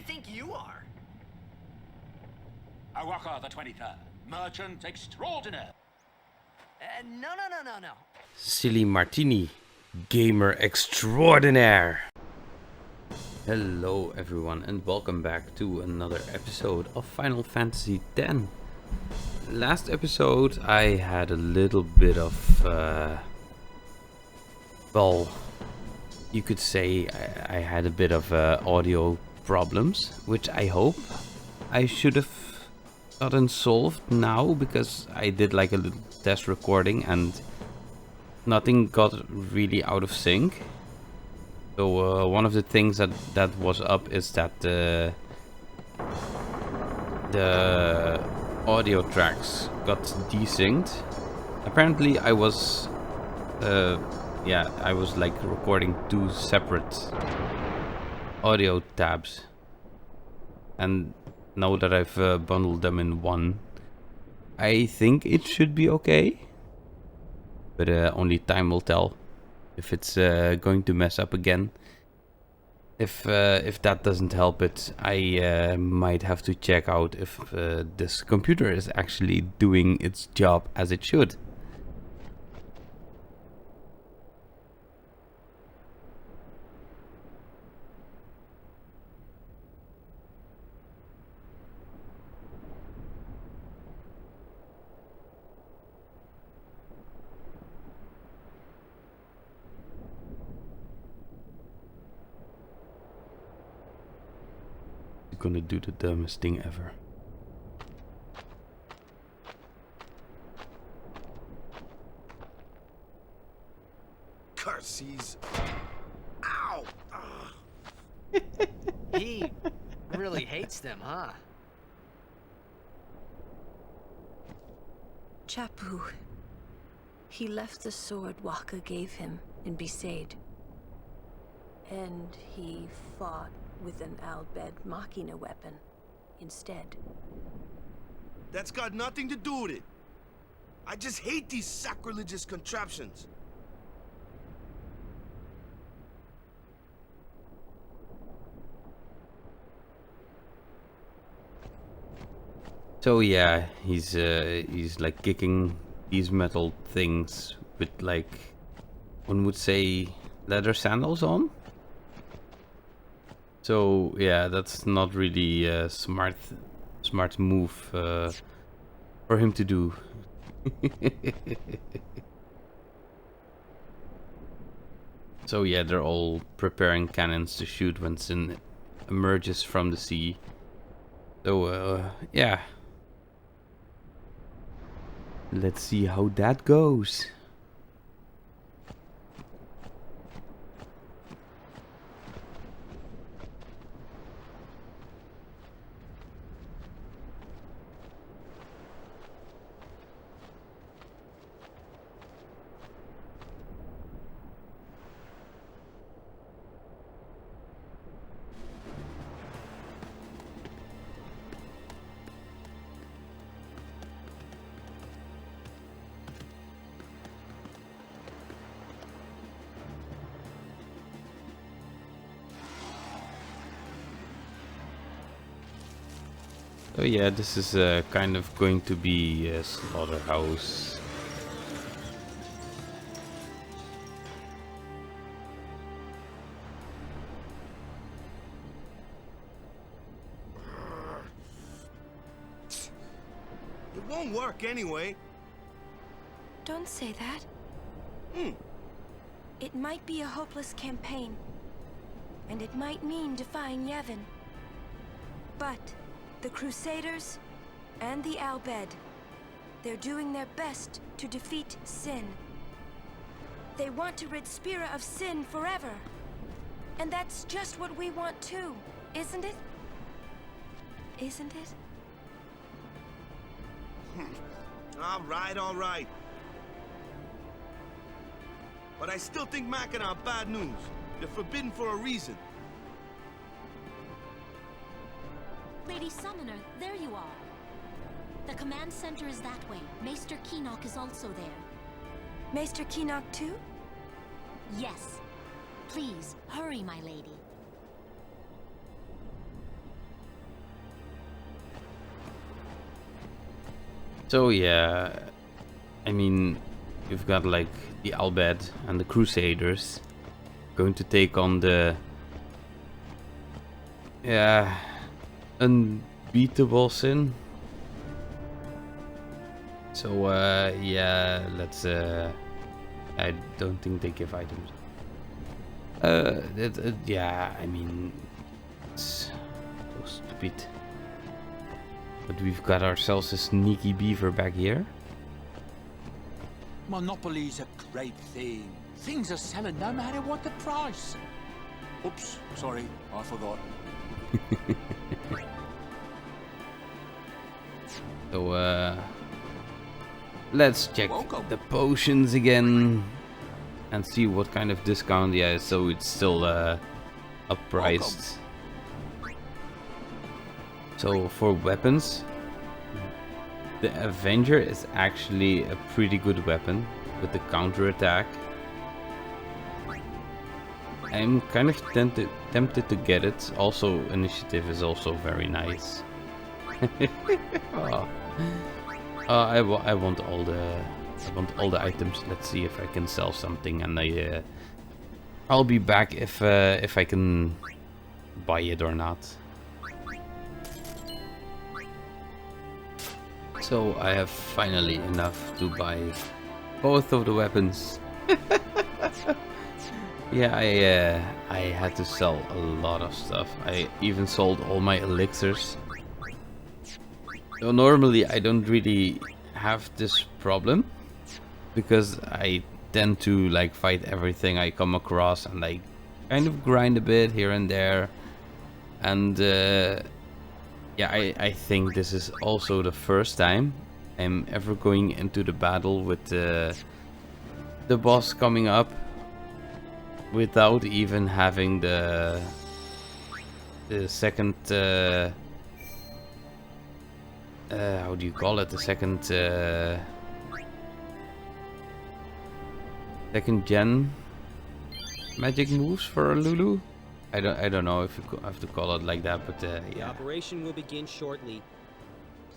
think you are? Awaka the 23rd, merchant extraordinaire. No. SillyMarthiniGamer extraordinaire. Hello everyone and welcome back to another episode of Final Fantasy X. Last episode I had a little bit of, well, you could say I had a bit of audio problems, which I hope I should have gotten solved now, because I did like a little test recording and nothing got really out of sync. So one of the things that was up is that the audio tracks got desynced. Apparently I was I was like recording two separate audio tabs, and now that I've bundled them in one, I think it should be okay, but only time will tell if it's going to mess up again. If that doesn't help it, I might have to check out if this computer is actually doing its job as it should. Gonna do the dumbest thing ever. Curses! Ow! He really hates them, huh? Chapu. He left the sword Waka gave him in Bhed. And he fought with an Bhed Machina weapon instead. That's got nothing to do with it. I just hate these sacrilegious contraptions. So yeah, he's like kicking these metal things with, like, one would say, leather sandals on. So yeah, that's not really a smart move for him to do. So yeah, they're all preparing cannons to shoot when Sin emerges from the sea. So yeah, let's see how that goes. So yeah, this is kind of going to be a slaughterhouse. It won't work anyway. Don't say that. It might be a hopeless campaign, and it might mean defying Yevon. But the Crusaders and the Bhed, they're doing their best to defeat Sin. They want to rid Spira of Sin forever. And that's just what we want too, isn't it? Isn't it? All right. But I still think Macken are bad news. They're forbidden for a reason. Lady Summoner, there you are. The command center is that way. Maester Kinoc is also there. Maester Kinoc too? Yes. Please, hurry, my lady. So yeah, I mean, you've got like the Bhed and the Crusaders going to take on the unbeatable Sin. So yeah, let's I don't think they give items. Yeah, I mean, it's so stupid. But we've got ourselves a sneaky beaver back here. Monopoly's a great thing. Things are selling no matter what the price. Oops, sorry, I forgot. So let's check Welcome. the potions again and see what kind of discount. Yeah, so it's still uppriced. So for weapons, the Avenger is actually a pretty good weapon with the counter attack. I'm kind of tempted to get it. Also, initiative is also very nice. I want all the items. Let's see if I can sell something, and I'll be back if I can buy it or not. So I have finally enough to buy both of the weapons. Yeah, I had to sell a lot of stuff. I even sold all my elixirs. So normally I don't really have this problem because I tend to like fight everything I come across, and I kind of grind a bit here and there. And yeah, I think this is also the first time I'm ever going into the battle with the boss coming up without even having the second how do you call it, the second second gen magic moves for Lulu. I don't know if you have to call it like that, but The yeah. operation will begin shortly.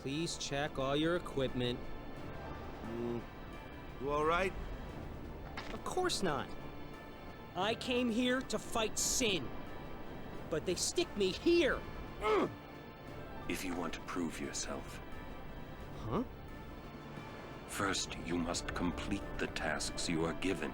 Please check all your equipment. You all right? Of course not. I came here to fight Sin, but they stick me here. If you want to prove yourself, Huh? first you must complete the tasks you are given.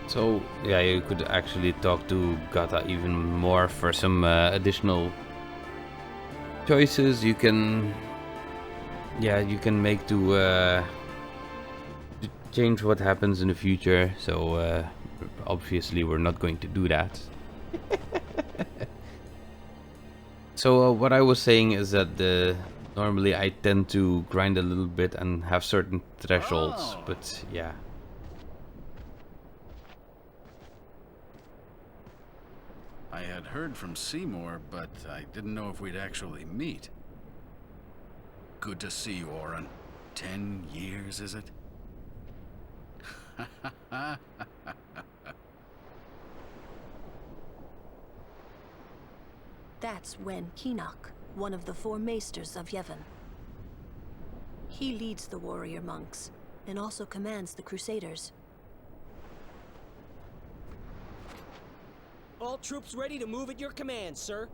So yeah, you could actually talk to Gata even more for some additional choices you can, yeah, you can make to change what happens in the future. So obviously we're not going to do that. So what I was saying is that normally I tend to grind a little bit and have certain thresholds, but yeah. I had heard from Seymour, but I didn't know if we'd actually meet. Good to see you, Oren. 10 years, is it? That's Wen Kinoc, one of the 4 Maesters of Yevon. He leads the warrior monks, and also commands the Crusaders. All troops ready to move at your command, sir.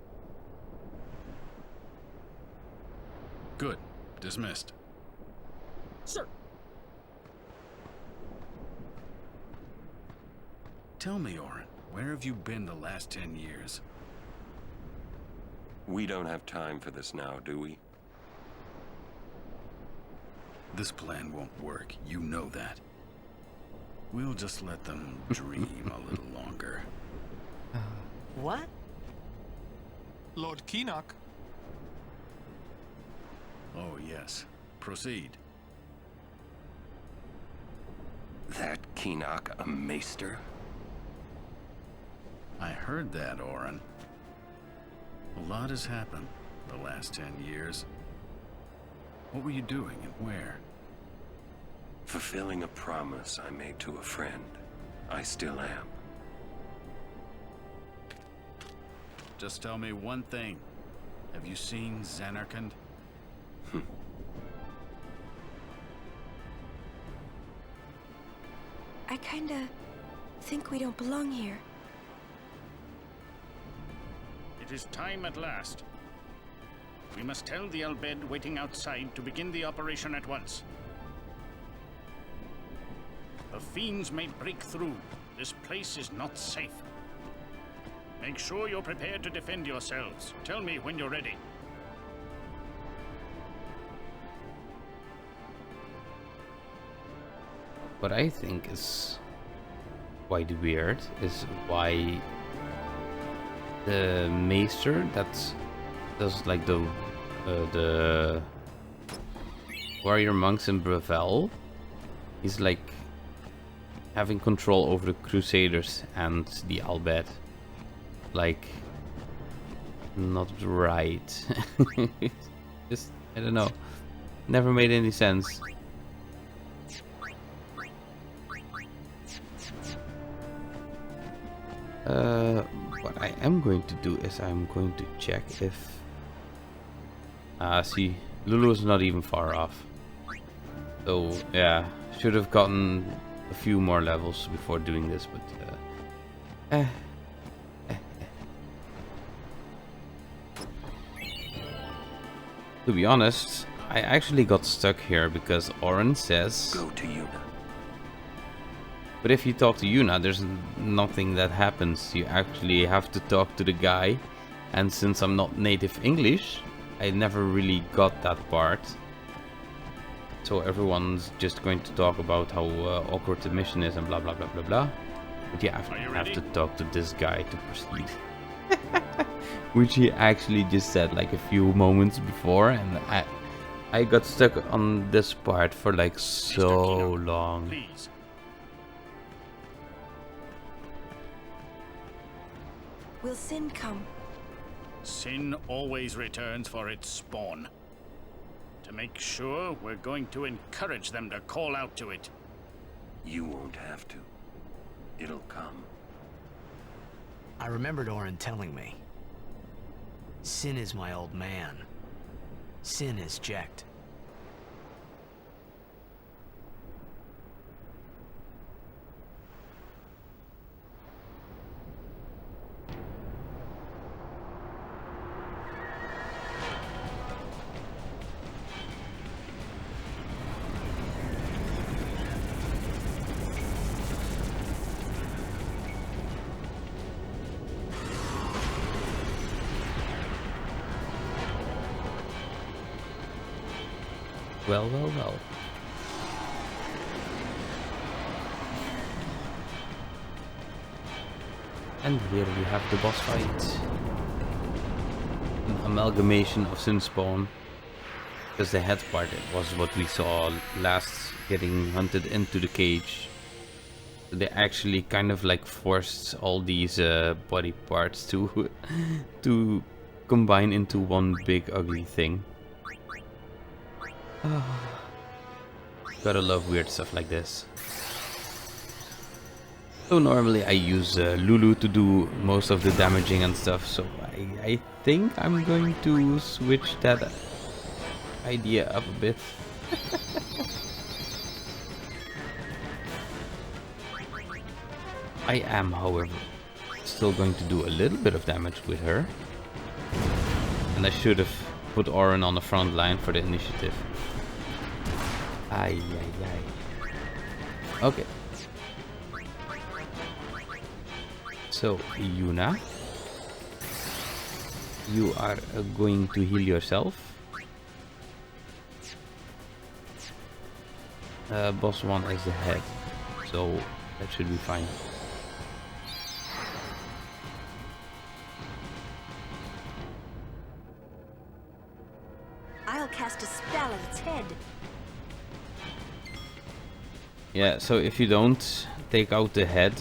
Good. Dismissed. Sir. Tell me, Oren, where have you been the last 10 years? We don't have time for this now, do we? This plan won't work. You know that. We'll just let them dream a little longer. What? Lord Kinoc. Oh, yes. Proceed. That Kinoc a maester? I heard that, Oren. A lot has happened the last 10 years. What were you doing and where? Fulfilling a promise I made to a friend. I still am. Just tell me one thing. Have you seen Zanarkand? I kinda think we don't belong here. It is time at last. We must tell the Bhed waiting outside to begin the operation at once. The fiends may break through. This place is not safe. Make sure you're prepared to defend yourselves. Tell me when you're ready. What I think is quite weird is why the Maester that does like the warrior monks in Brevel, he's like having control over the Crusaders and the Bhed. Like, not right. Just, I don't know, never made any sense. What I am going to do is I'm going to check if... see, Lulu is not even far off. So, yeah, should have gotten a few more levels before doing this, but... To be honest, I actually got stuck here because Oren says... Go to Yuna. But if you talk to Yuna, there's nothing that happens. You actually have to talk to the guy. And since I'm not native English, I never really got that part. So everyone's just going to talk about how awkward the mission is and blah blah blah blah blah. But you have to talk to this guy to proceed. Which he actually just said like a few moments before, and I got stuck on this part for like so long. Please. Will Sin come? Sin always returns for its spawn. To make sure, we're going to encourage them to call out to it. You won't have to. It'll come. I remembered Oren telling me. Sin is my old man. Sin is Jekt. Well, well, well. And here we have the boss fight. An amalgamation of Sinspawn. Because the head part was what we saw last, getting hunted into the cage. So they actually kind of like forced all these body parts to to combine into one big ugly thing. Gotta love weird stuff like this. So normally I use Lulu to do most of the damaging and stuff, so I think I'm going to switch that idea up a bit. I am, however, still going to do a little bit of damage with her. And I should have put Oren on the front line for the initiative. Ay, ay, ay. Okay. So, Yuna, you are going to heal yourself. Boss 1 is the head, so that should be fine. I'll cast a spell at its head. Yeah, so if you don't take out the head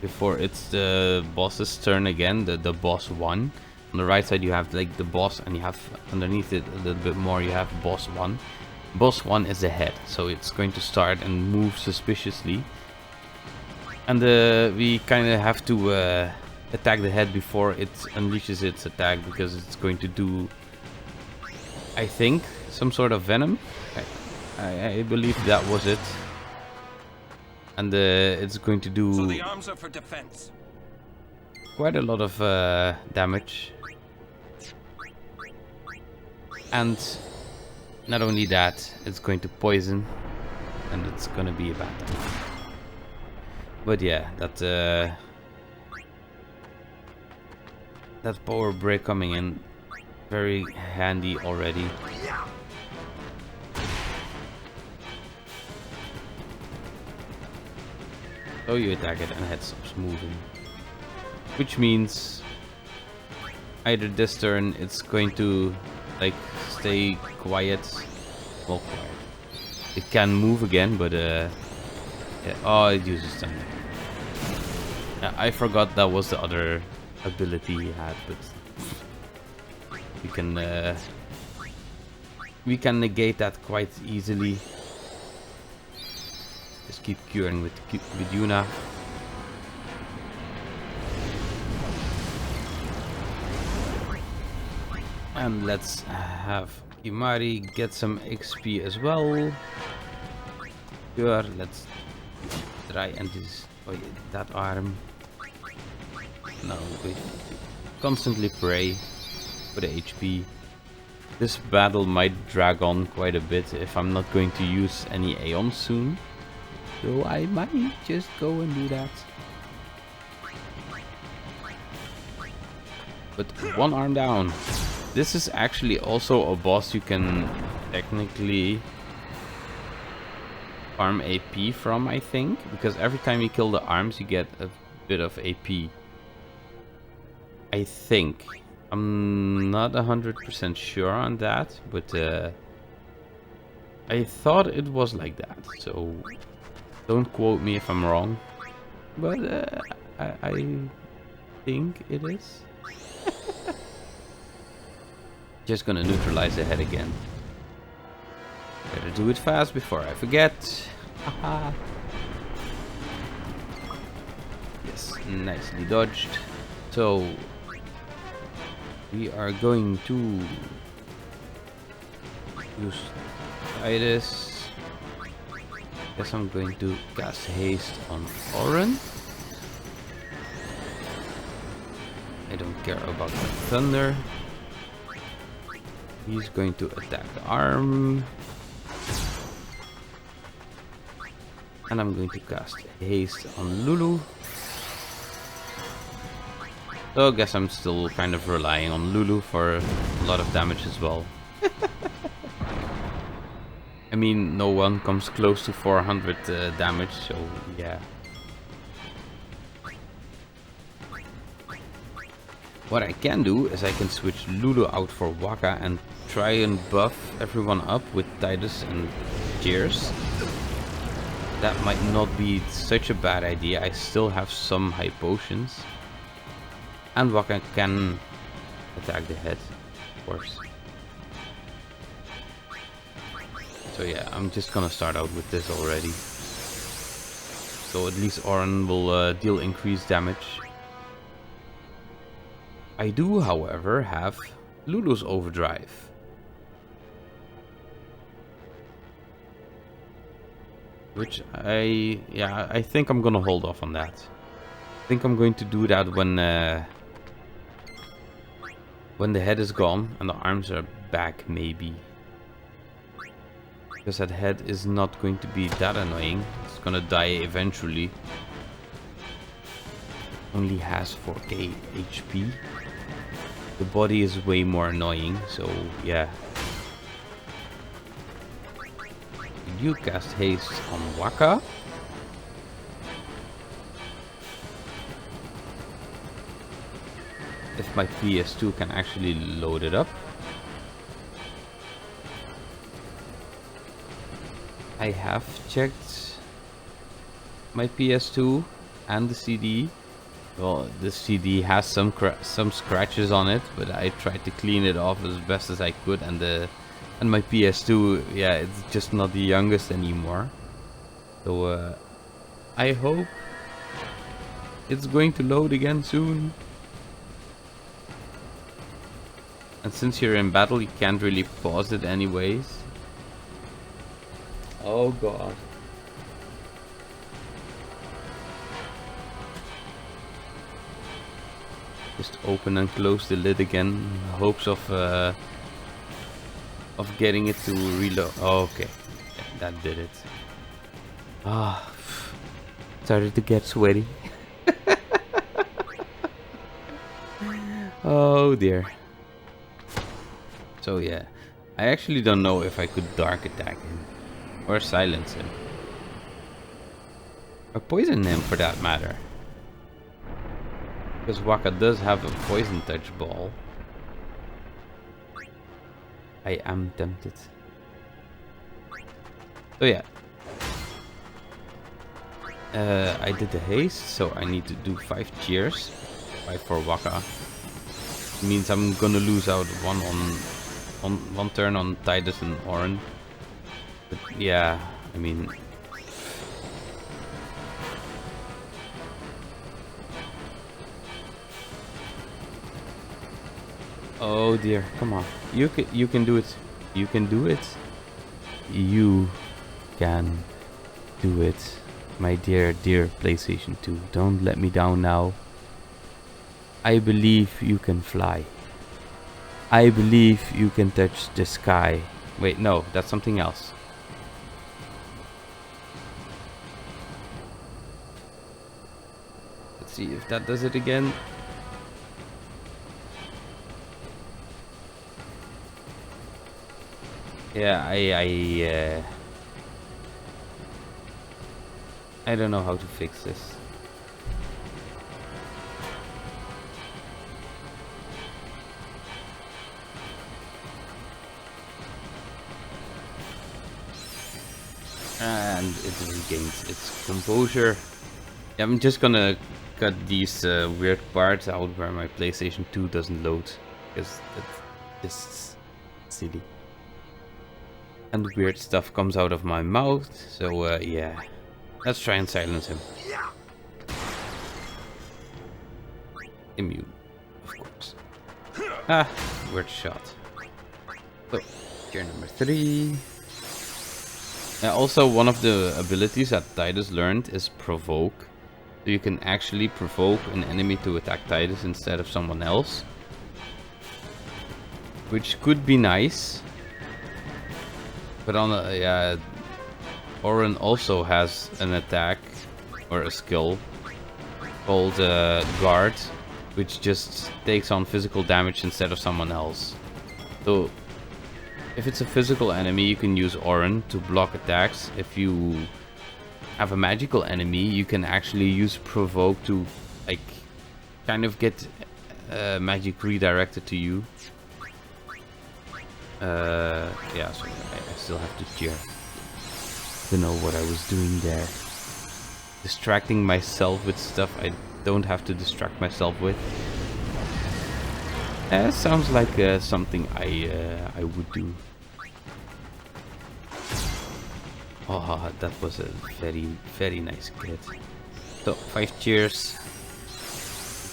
before it's the boss's turn again, the boss 1. On the right side you have like the boss, and you have underneath it a little bit more you have boss 1. Boss 1 is the head, so it's going to start and move suspiciously. And we kind of have to attack the head before it unleashes its attack, because it's going to do, I think, some sort of venom. I believe that was it. And it's going to do So the arms are for defense. quite a lot of damage. And not only that, it's going to poison, and it's gonna be a bad time. But yeah, that power break coming in, very handy already. So you attack it and the head stops moving, which means either this turn it's going to like stay quiet. Well, quiet. It can move again, but yeah. Oh, it uses thunder. Yeah, I forgot that was the other ability he had, but we can negate that quite easily. Just keep curing with Yuna. And let's have Kimari get some XP as well. Sure, let's try and destroy that arm. No, we constantly pray for the HP. This battle might drag on quite a bit if I'm not going to use any Aeons soon. So I might just go and do that. But one arm down. This is actually also a boss you can technically farm AP from, I think. Because every time you kill the arms you get a bit of AP. I think. I'm not 100% sure on that, but I thought it was like that, so don't quote me if I'm wrong, but I think it is. Just gonna neutralize the head again. Better do it fast before I forget. Haha. Yes, nicely dodged. So we are going to use Titus. Guess I'm going to cast haste on Oren. I don't care about the thunder. He's going to attack the arm. And I'm going to cast haste on Lulu. So I guess I'm still kind of relying on Lulu for a lot of damage as well. I mean, no one comes close to 400 damage, so yeah. What I can do is I can switch Lulu out for Waka and try and buff everyone up with Titus and Tears. That might not be such a bad idea. I still have some high potions. And Waka can attack the head, of course. So yeah, I'm just gonna start out with this already. So at least Oren will deal increased damage. I do, however, have Lulu's overdrive. Which I think I'm gonna hold off on that. I think I'm going to do that when the head is gone and the arms are back, maybe. Because that head is not going to be that annoying. It's gonna die eventually. Only has 4k HP. The body is way more annoying, so yeah. You cast haste on Waka. If my PS2 can actually load it up. I have checked my PS2 and the CD. Well, the CD has some scratches on it, but I tried to clean it off as best as I could, and my PS2, yeah, it's just not the youngest anymore. So I hope it's going to load again soon. And since you're in battle, you can't really pause it anyways. Oh god. Just open and close the lid again in hopes of getting it to reload. Oh, okay, yeah, that did it. Ah, started to get sweaty. Oh dear. So yeah, I actually don't know if I could dark attack him or silence him or poison him for that matter. Because Waka does have a poison touch ball. I am tempted. So yeah. I did the haste, so I need to do 5 cheers. 5 for Waka. Means I'm gonna lose out one turn on Titus and Oren. But yeah, I mean... Oh dear, come on. You can do it. You can do it. You can do it. My dear PlayStation 2. Don't let me down now. I believe you can fly. I believe you can touch the sky. Wait, no, that's something else. Let's see if that does it again. Yeah, I don't know how to fix this. And it regains its composure. Yeah, I'm just gonna cut these weird parts out where my PlayStation 2 doesn't load, because that's just silly. And weird stuff comes out of my mouth, so yeah. Let's try and silence him. Immune, of course. Ah, weird shot. So, gear number 3. Also, one of the abilities that Titus learned is provoke. So you can actually provoke an enemy to attack Titus instead of someone else. Which could be nice. But on a, yeah, Oren also has an attack or a skill called Guard, which just takes on physical damage instead of someone else. So if it's a physical enemy, you can use Oren to block attacks. If you have a magical enemy, you can actually use provoke to like kind of get magic redirected to you. Yeah, so I still have to cheer. Don't know what I was doing there. Distracting myself with stuff I don't have to distract myself with. Sounds like something I would do. Oh, that was a very nice crit. So 5 cheers.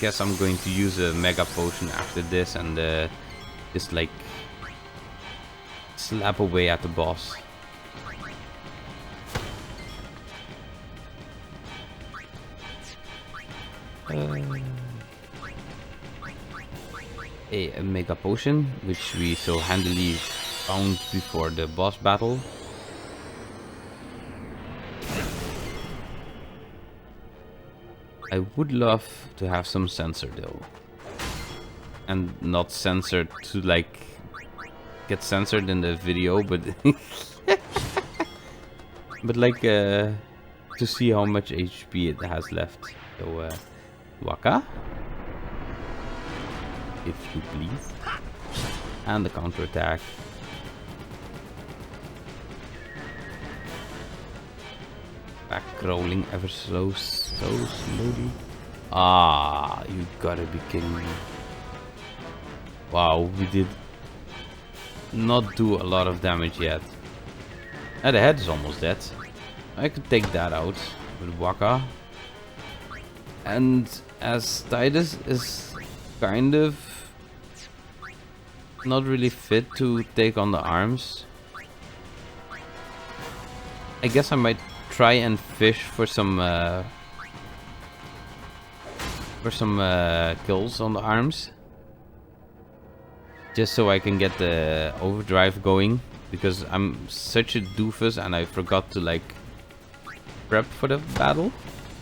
Guess I'm going to use a mega potion after this and just like slap away at the boss. A mega potion, which we so handily found before the boss battle. I would love to have some sensor though, and not censored to like get censored in the video, but but like to see how much HP it has left. So Waka, if you please, and the counter attack. Back crawling ever so slowly. Ah, you gotta be kidding me. Wow, we did not do a lot of damage yet. And the head is almost dead. I could take that out with Waka. And as Titus is kind of not really fit to take on the arms. I guess I might try and fish for some kills on the arms, just so I can get the overdrive going, because I'm such a doofus and I forgot to like prep for the battle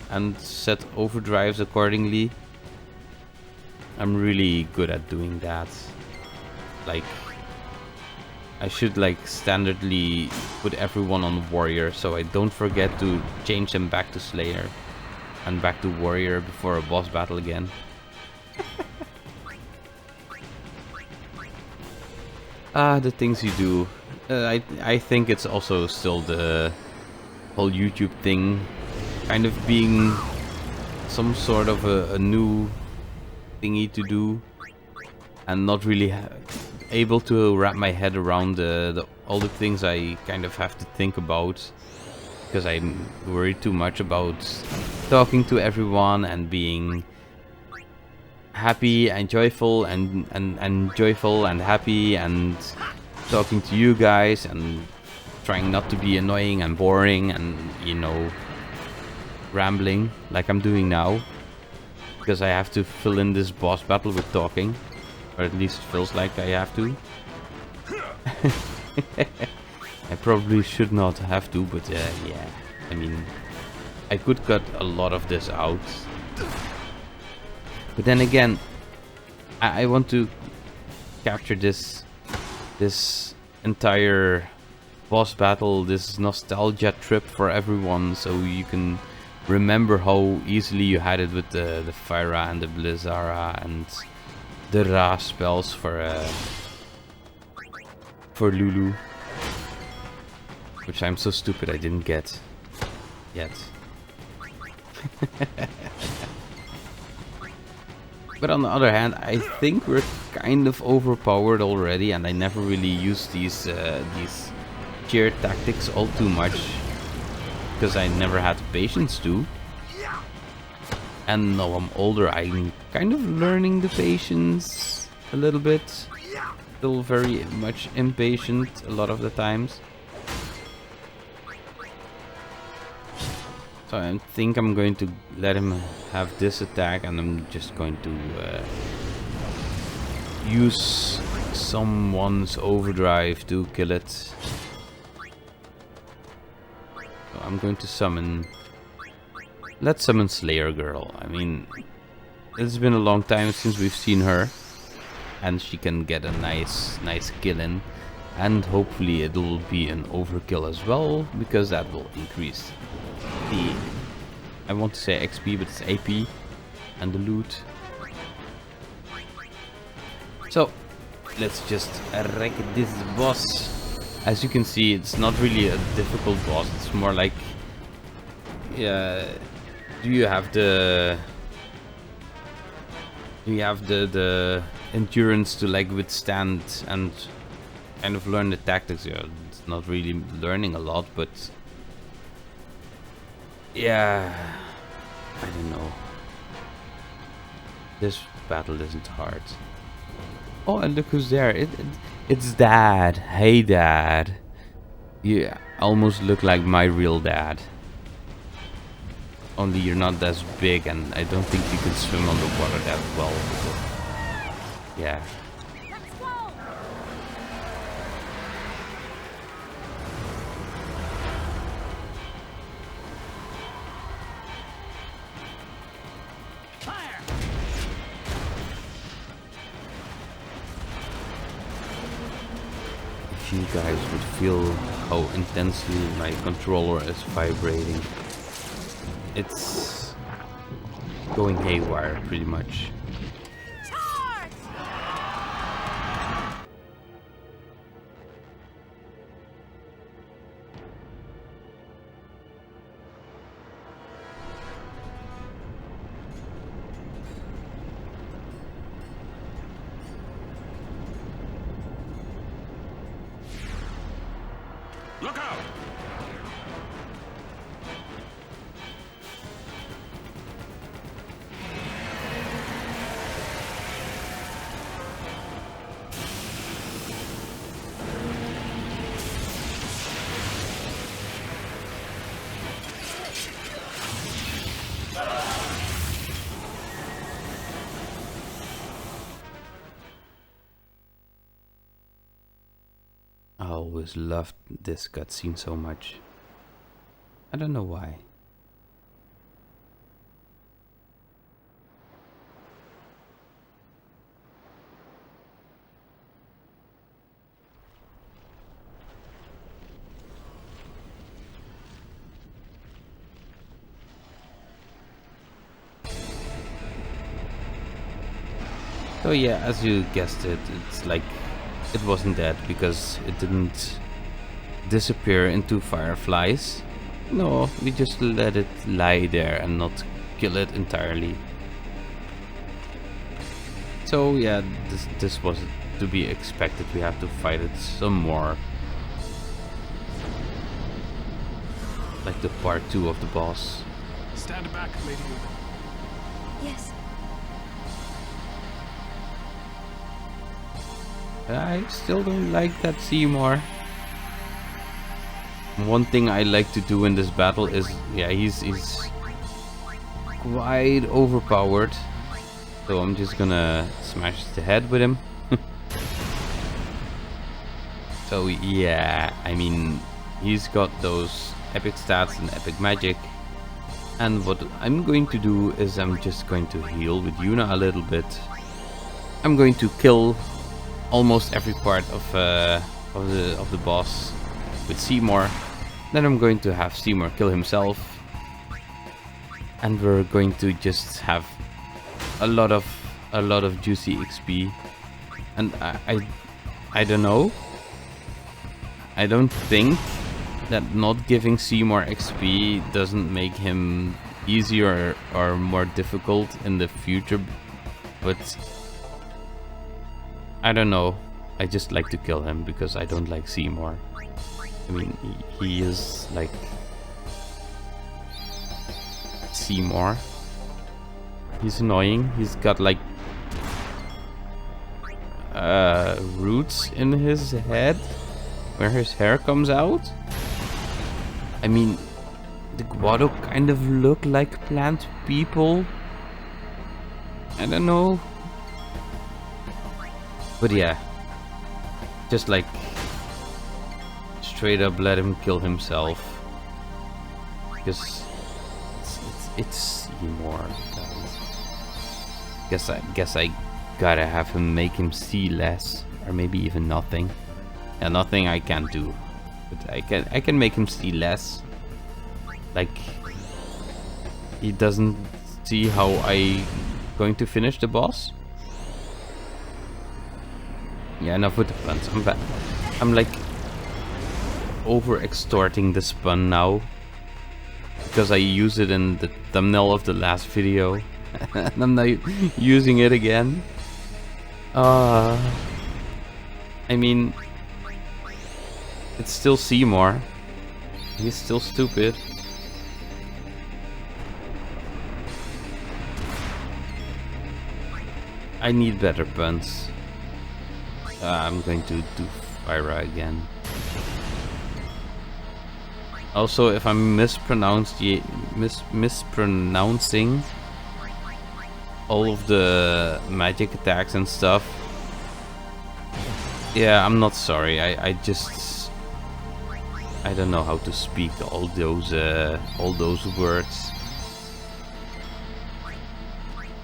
and set overdrives accordingly. I'm really good at doing that. Like, I should like standardly put everyone on warrior so I don't forget to change them back to slayer and back to warrior before a boss battle again. The things you do. I think it's also still the whole YouTube thing kind of being some sort of a new thingy to do, and not really able to wrap my head around all the things I kind of have to think about, because I worry too much about talking to everyone and being happy and joyful and joyful and happy and talking to you guys and trying not to be annoying and boring and, you know, rambling like I'm doing now, because I have to fill in this boss battle with talking, or at least it feels like I have to. I probably should not have to, but yeah, I mean, I could cut a lot of this out, but then again, I want to capture this entire boss battle, this nostalgia trip for everyone, so you can remember how easily you had it with the Fyra and the Blizzara and the Ra spells for Lulu, which I'm so stupid I didn't get yet. But on the other hand, I think we're kind of overpowered already, and I never really used these cheer tactics all too much, because I never had patience to. And now I'm older, I'm kind of learning the patience a little bit. Still very much impatient a lot of the times. So I think I'm going to let him have this attack, and I'm just going to use someone's overdrive to kill it. So I'm going to summon... Let's summon Slayer Girl. I mean, it's been a long time since we've seen her, and she can get a nice kill in, and hopefully it will be an overkill as well, because that will increase the, I want to say XP, but it's AP and the loot. So let's just wreck this boss. As you can see, it's not really a difficult boss, it's more like, do you have the endurance to like withstand and kind of learn the tactics? It's not really learning a lot, but yeah, I don't know. This battle isn't hard. Oh, and look who's there. It's Dad. Hey, Dad. You almost look like my real dad. Only you're not as big, and I don't think you can swim underwater that well. So, yeah. If you guys would feel how intensely my controller is vibrating, it's going haywire pretty much. Look out! always loved this cutscene so much. I don't know why. So yeah, as you guessed it, it's like it wasn't dead because it didn't disappear into fireflies. No, we just let it lie there and not kill it entirely. So yeah, this was to be expected. We have to fight it some more. Like the part 2 of the boss. Stand back, Lady Yuna. Yes. I still don't like that Seymour. One thing I like to do in this battle is, yeah, he's quite overpowered. So I'm just gonna smash the head with him. So yeah, I mean, he's got those epic stats and epic magic. And what I'm going to do is I'm just going to heal with Yuna a little bit. I'm going to kill almost every part of the boss with Seymour. Then I'm going to have Seymour kill himself, and we're going to just have a lot of juicy XP. And I don't know. I don't think that not giving Seymour XP doesn't make him easier or more difficult in the future, but I don't know. I just like to kill him because I don't like Seymour. I mean, he is like Seymour. He's annoying. He's got like roots in his head where his hair comes out. I mean, the Guado kind of look like plant people. I don't know. But yeah, just like straight up let him kill himself, because it's Seymour, guys. Guess I gotta have him make him see less, or maybe even nothing. Yeah, nothing I can't do, but I can make him see less. Like he doesn't see how I going to finish the boss. Yeah, enough with the puns. I'm like over extorting the spun now because I use it in the thumbnail of the last video and I'm not using it again. I mean, it's still Seymour. He's still stupid. I need better puns. I'm going to do Fyra again. Also, if I'm mispronouncing all of the magic attacks and stuff, yeah, I'm not sorry. I don't know how to speak all those words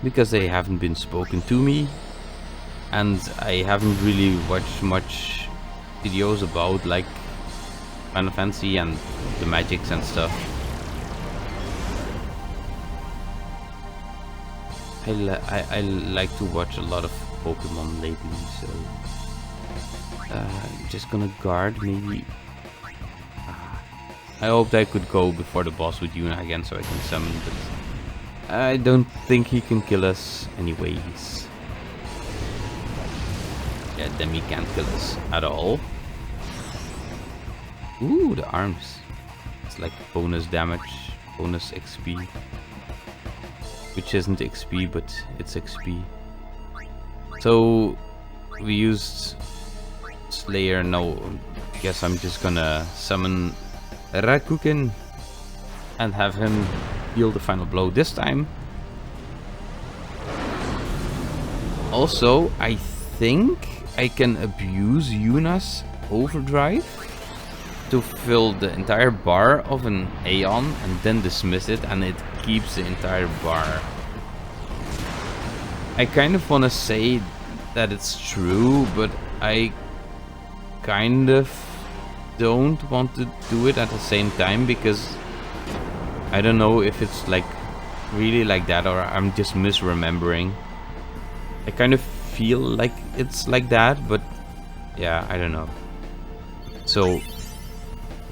because they haven't been spoken to me. And I haven't really watched much videos about like Final Fantasy and the magics and stuff. I like to watch a lot of Pokemon lately, so I'm just gonna guard maybe. I hoped I could go before the boss with Yuna again so I can summon, but I don't think he can kill us anyways. Yeah, Demi can't kill us at all. Ooh, the arms. It's like bonus damage, bonus XP. Which isn't XP, but it's XP. So, we used Slayer. Now, I guess I'm just gonna summon Rakuken and have him deal the final blow this time. Also, I think I can abuse Yuna's overdrive to fill the entire bar of an Aeon and then dismiss it, and it keeps the entire bar. I kind of want to say that it's true, but I kind of don't want to do it at the same time, because I don't know if it's like really like that or I'm just misremembering. I kind of feel like it's like that, but yeah, I don't know. So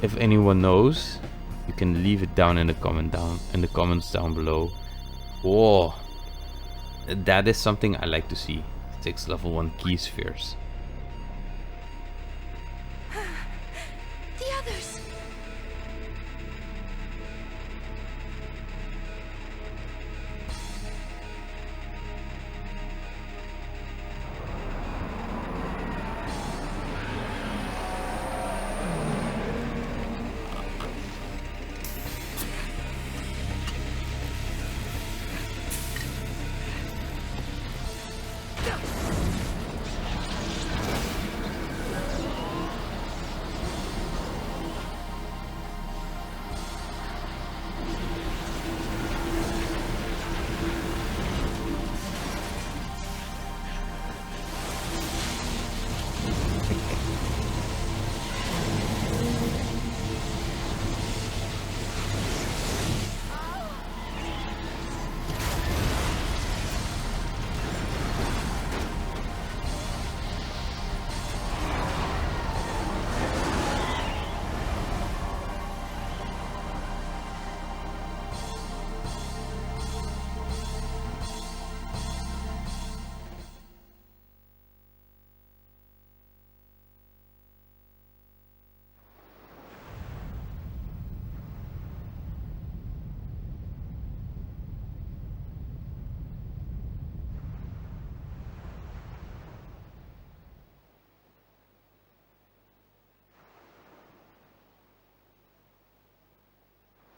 if anyone knows, you can leave it down in the comments down below. Whoa, that is something I like to see. 6 level 1 key spheres. The others.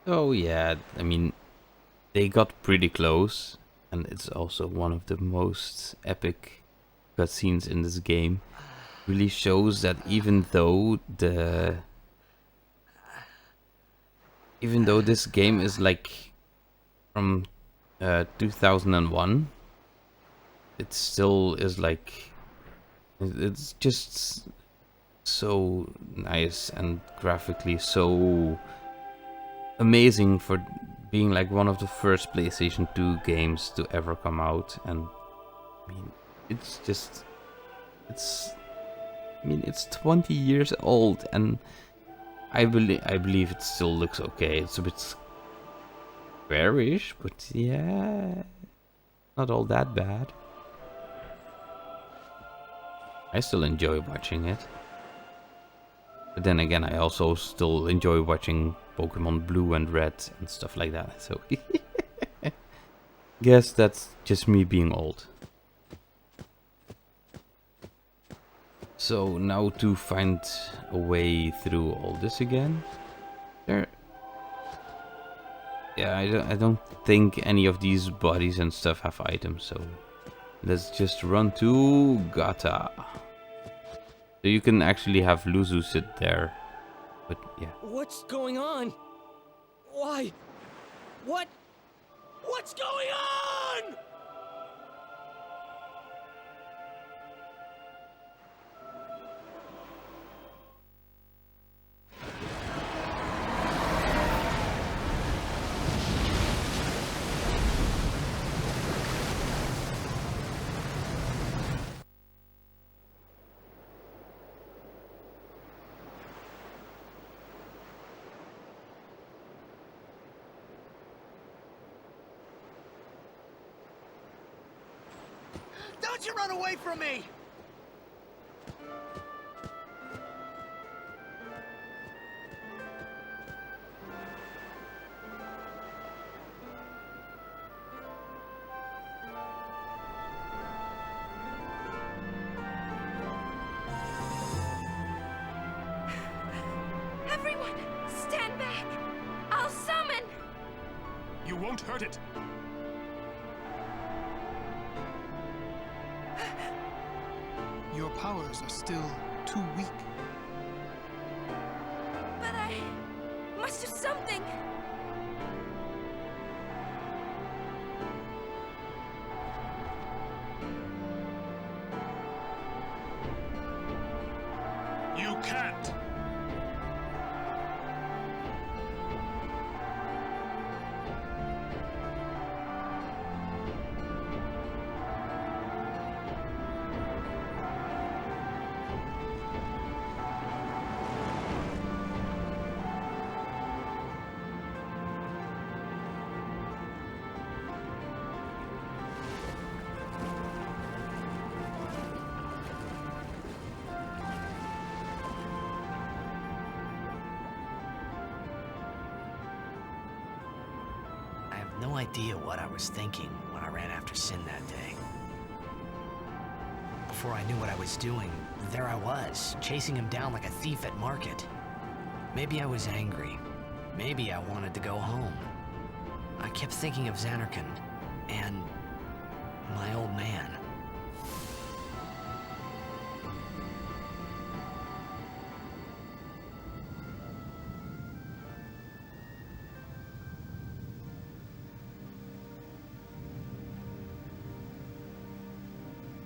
Oh yeah, I mean, they got pretty close, and it's also one of the most epic cutscenes in this game. Really shows that even though this game is like from 2001, it still is like, it's just so nice and graphically so amazing for being like one of the first PlayStation 2 games to ever come out. And I mean, it's 20 years old, and I believe it still looks okay. It's a bit squarish, but yeah, not all that bad. I still enjoy watching it. But then again, I also still enjoy watching Pokemon Blue and Red and stuff like that. So guess that's just me being old. So now to find a way through all this again. Yeah, I don't think any of these bodies and stuff have items, so let's just run to Gata. So you can actually have Luzu sit there, but yeah. What's going on? Why? What's going on? Don't you run away from me! Everyone, stand back! I'll summon! You won't hurt it. Your powers are still too weak. can't! No idea what I was thinking when I ran after Sin that day. Before I knew what I was doing, there I was, chasing him down like a thief at market. Maybe I was angry. Maybe I wanted to go home. I kept thinking of Zanarkand and my old man.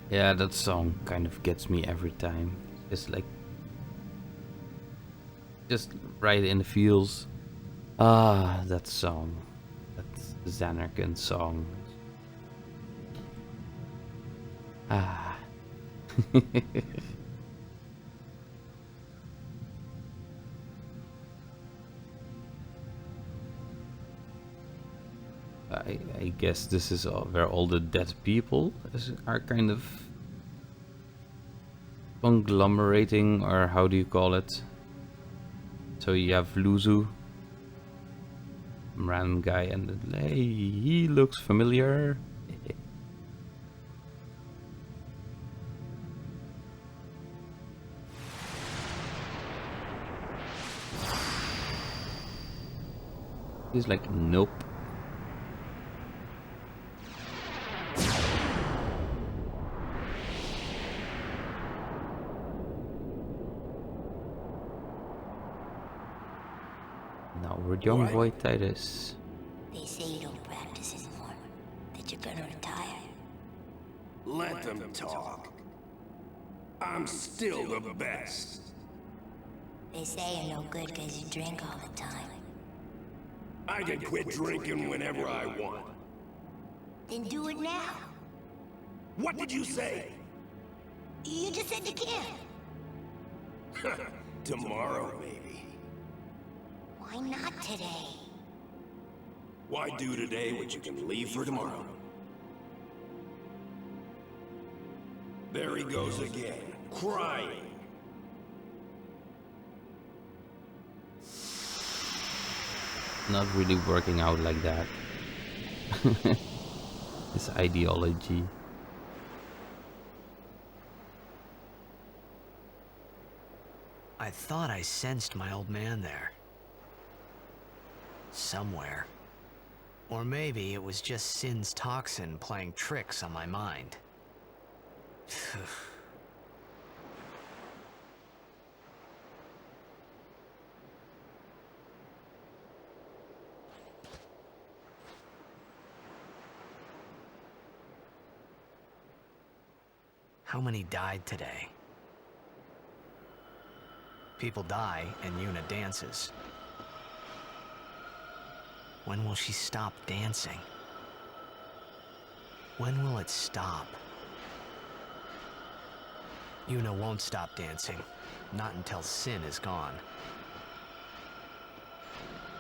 Yeah, that song kind of gets me every time. It's like just right in the feels. Ah, that song. That's the Zanarkand song. Ah. I guess this is where all the dead people are kind of conglomerating, or how do you call it? So you have Luzu, random guy, and hey, he looks familiar. He's like, nope. Now we're young boy Titus. They say you don't practice anymore, that you're gonna retire. Let them talk. I'm still the best. They say you're no good because you drink all the time. I can quit drinking whenever I want. Then do it now. What did you say? You just said you can't. Tomorrow, maybe. Why not today? Why do today what you can leave for tomorrow? There he goes again, crying. Not really working out like that. His ideology. I thought I sensed my old man there. Somewhere. Or maybe it was just Sin's toxin playing tricks on my mind. How many died today? People die and Yuna dances. When will she stop dancing? When will it stop? Yuna won't stop dancing. Not until Sin is gone.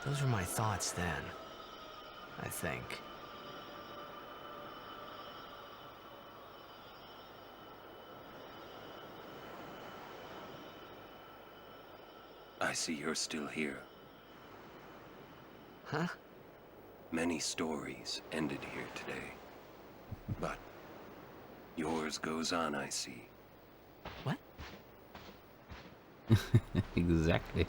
Those were my thoughts then, I think. I see you're still here. Huh? Many stories ended here today. But yours goes on, I see. What? Exactly.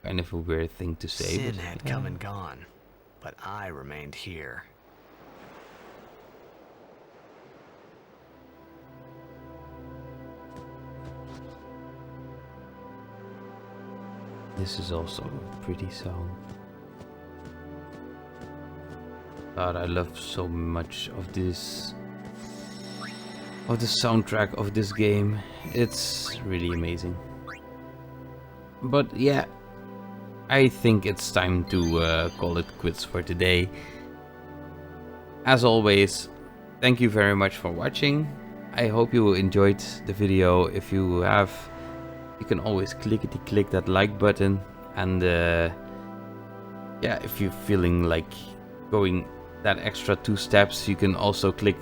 Kind of a weird thing to say. Sin had come and gone, but I remained here. This is also a pretty song. God, I love so much of this of the soundtrack of this game. It's really amazing. But yeah, I think it's time to call it quits for today. As always, thank you very much for watching. I hope you enjoyed the video. If you have, you can always click that like button, and yeah, if you're feeling like going that extra 2 steps, you can also click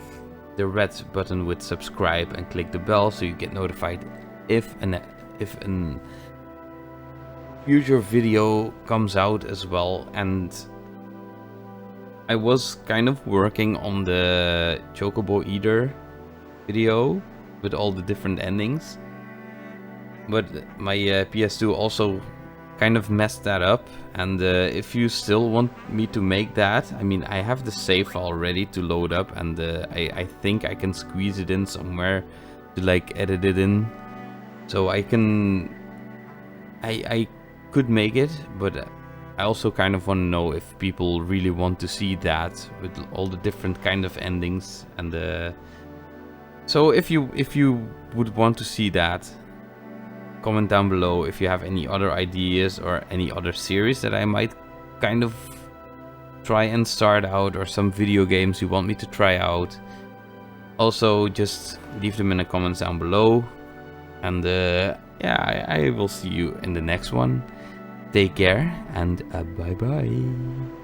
the red button with subscribe and click the bell so you get notified if an future video comes out as well. And I was kind of working on the Chocobo Eater video with all the different endings, but my PS2 also kind of messed that up. And if you still want me to make that, I mean, I have the save file ready to load up, and I think I can squeeze it in somewhere to like edit it in, so I could make it. But I also kind of want to know if people really want to see that with all the different kind of endings. And so if you would want to see that, comment down below if you have any other ideas or any other series that I might kind of try and start out, or some video games you want me to try out. Also, just leave them in the comments down below. And yeah, I will see you in the next one. Take care, and bye bye.